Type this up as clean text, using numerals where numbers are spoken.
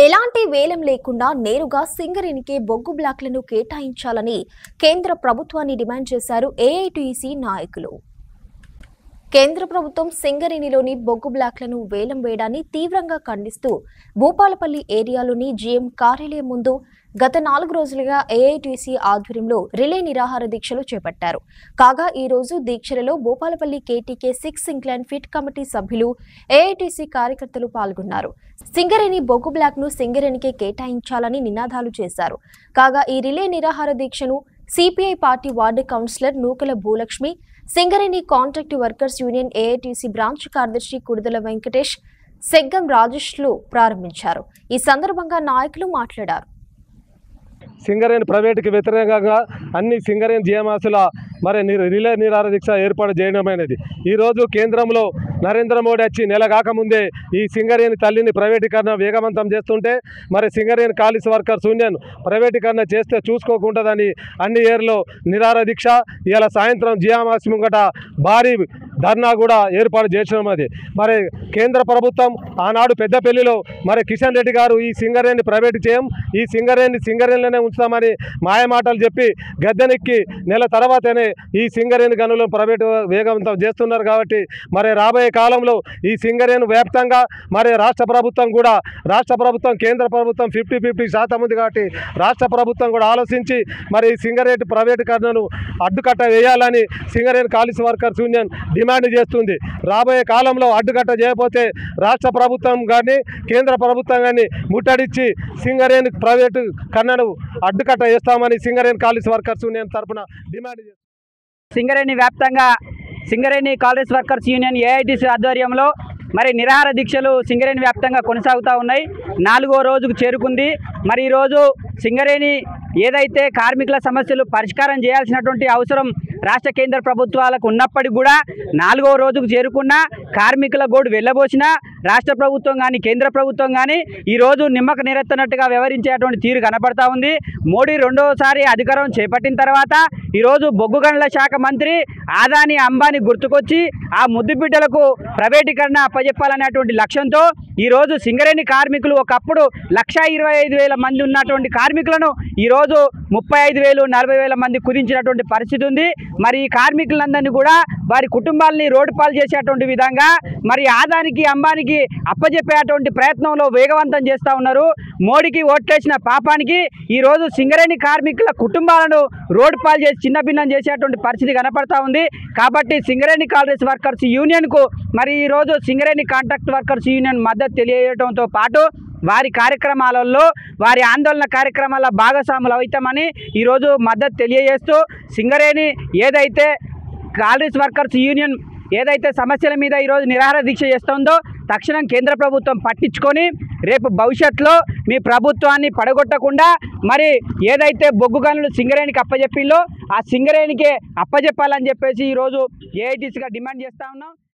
ఎలాంటి వేలం లేకుండా నేరుగా సింగరేణికి బొగ్గు బ్లాక్లను కేటాయించాలని కేంద్ర ప్రభుత్వాన్ని డిమాండ్ చేశారు ఏఐటీయూసీ నాయకులు. కేంద్ర ప్రభుత్వం సింగరేణిలోని బొగ్గు బ్లాక్లను వేలం వేయడాన్ని తీవ్రంగా ఖండిస్తూ భూపాలపల్లి ఏరియాలోని జీఎం కార్యాలయం ముందు గత 4 రోజులుగా ఏఐటీయూసీ ఆధ్వర్యంలో రిలే నిరాహార దీక్షలు చేపట్టారు. కాగా ఈ రోజు దీక్షలలో Bhupalpally KTK 6 incline pit committee సభ్యులు, ఏఐటీయూసీ కార్యకర్తలు పాల్గొన్నారు. సింగరేణి బొగ్గు బ్లాక్ ను సింగరేణికి కేటాయించాలని నినాదాలు చేశారు. కాగా ఈ రిలే నిరాహార దీక్షను CPI party ward councillor Nookala Bhulakshmi, Singareni contract workers union AITUC branch కార్యదర్శి కుడుదల వెంకటేష్, సెగ్గం రాజేష్లు ప్రారంభించారు. ఈ సందర్భంగా నాయకులు మాట్లాడారు. సింగరేణి ప్రైవేటుకి వ్యతిరేకంగా అన్ని సింగరేణి జీఎంఆర్సీల రిలే నిరాహార దీక్ష ఏర్పాటు చేయడమైనది. ఈరోజు కేంద్రంలో నరేంద్ర మోడీ వచ్చి నెల కాకముందే ఈ సింగరేణి తల్లిని ప్రైవేటీకరణ వేగవంతం చేస్తుంటే సింగరేణి కాలీస్ వర్కర్స్ యూనియన్ ప్రైవేటీకరణ చేస్తే చూసుకోకుంటుందని అన్ని ఏర్లో నిరాహార దీక్ష ఇలా సాయంత్రం జీఎంఆర్సీ ముంగట భారీ ధర్నా కూడా ఏర్పాటు చేసినాం. అది కేంద్ర ప్రభుత్వం ఆనాడు పెద్దపల్లిలో కిషన్ రెడ్డి గారు ఈ సింగరేణి ప్రైవేటు చేయం, ఈ సింగరేణిలోనే ఉంచుతామని మాయమాటలు చెప్పి గద్దెనెక్కి నెల తర్వాతనే ఈ సింగరేణి గనులను ప్రైవేటు వేగవంతం చేస్తున్నారు. కాబట్టి రాబోయే కాలంలో ఈ సింగరేణి వ్యాప్తంగా రాష్ట్ర ప్రభుత్వం కేంద్ర ప్రభుత్వం 50-50% ఉంది. కాబట్టి రాష్ట్ర ప్రభుత్వం కూడా ఆలోచించి ఈ సింగరేణి ప్రైవేటీకరణను అడ్డుకట్ట వేయాలని Singareni Kallis workers union demand చేస్తుంది. రాబోయే కాలంలో అడ్డుకట్ట చేయకపోతే రాష్ట్ర ప్రభుత్వం కానీ కేంద్ర ప్రభుత్వం కానీ ముట్టడిచ్చి సింగరేణి ప్రైవేటు కన్నను అడ్డుకట్ట చేస్తామని సింగరేణి కాలీస్ వర్కర్స్ యూనియన్ తరఫున డిమాండ్ చేస్తుంది. సింగరేణి వ్యాప్తంగా Singareni Kallis workers union AITC ఆధ్వర్యంలో నిరాహార దీక్షలు సింగరేణి వ్యాప్తంగా కొనసాగుతూ ఉన్నాయి. 4వ రోజుకు చేరుకుంది. ఈరోజు సింగరేణి ఏదైతే కార్మికుల సమస్యలు పరిష్కారం చేయాల్సినటువంటి అవసరం రాష్ట్ర కేంద్ర ప్రభుత్వాలకు ఉన్నప్పటికీ కూడా 4వ రోజుకు చేరుకున్న కార్మికుల గోడు వెళ్ళబోసిన రాష్ట్ర ప్రభుత్వం కానీ కేంద్ర ప్రభుత్వం కానీ ఈరోజు నిమ్మక నీరెత్తనట్టుగా వ్యవహరించేటువంటి తీరు కనపడతా ఉంది. మోడీ రెండోసారి అధికారం చేపట్టిన తర్వాత ఈరోజు బొగ్గు గనుల శాఖ మంత్రి ఆదాని అంబానీ గుర్తుకొచ్చి ఆ ముద్దుబిడ్డలకు ప్రైవేటీకరణ అప్పజెప్పాలనేటువంటి లక్ష్యంతో ఈరోజు సింగరేణి కార్మికులు ఒకప్పుడు 1,25,000 మంది ఉన్నటువంటి కార్మికులను ఈరోజు 35,000, 40,000 మంది కుదించినటువంటి పరిస్థితి ఉంది. ఈ కార్మికులందరినీ కూడా వారి కుటుంబాలని రోడ్డు పాలు చేసేటువంటి విధంగా ఆదానికి అంబానీకి అప్పజెప్పేటువంటి ప్రయత్నంలో వేగవంతం చేస్తూ ఉన్నారు. మోడీకి ఓట్లేసిన పాపానికి ఈరోజు సింగరేణి కార్మికుల కుటుంబాలను రోడ్డు పాలు చేసి చిన్నభిన్నం చేసేటువంటి పరిస్థితి కనపడతా ఉంది. కాబట్టి సింగరేణి కాలీస్ వర్కర్స్ యూనియన్కు ఈరోజు సింగరేణి కాంట్రాక్ట్ వర్కర్స్ యూనియన్ మద్దతు తెలియజేయడంతో పాటు వారి కార్యక్రమాలలో వారి ఆందోళన కార్యక్రమాల భాగస్వాములు అవుతామని ఈరోజు మద్దతు తెలియజేస్తూ సింగరేణి ఏదైతే కాలీస్ వర్కర్స్ యూనియన్ ఏదైతే సమస్యల మీద ఈరోజు నిరాహార దీక్ష చేస్తుందో తక్షణం కేంద్ర ప్రభుత్వం పట్టించుకొని రేపు భవిష్యత్తులో మీ ప్రభుత్వాన్ని పడగొట్టకుండా ఏదైతే బొగ్గు గనులు సింగరేణికి అప్పజెప్పిందో ఆ సింగరేణికే అప్పజెప్పాలని చెప్పేసి ఈరోజు ఏఐటీసీగా డిమాండ్ చేస్తూ ఉన్నాం.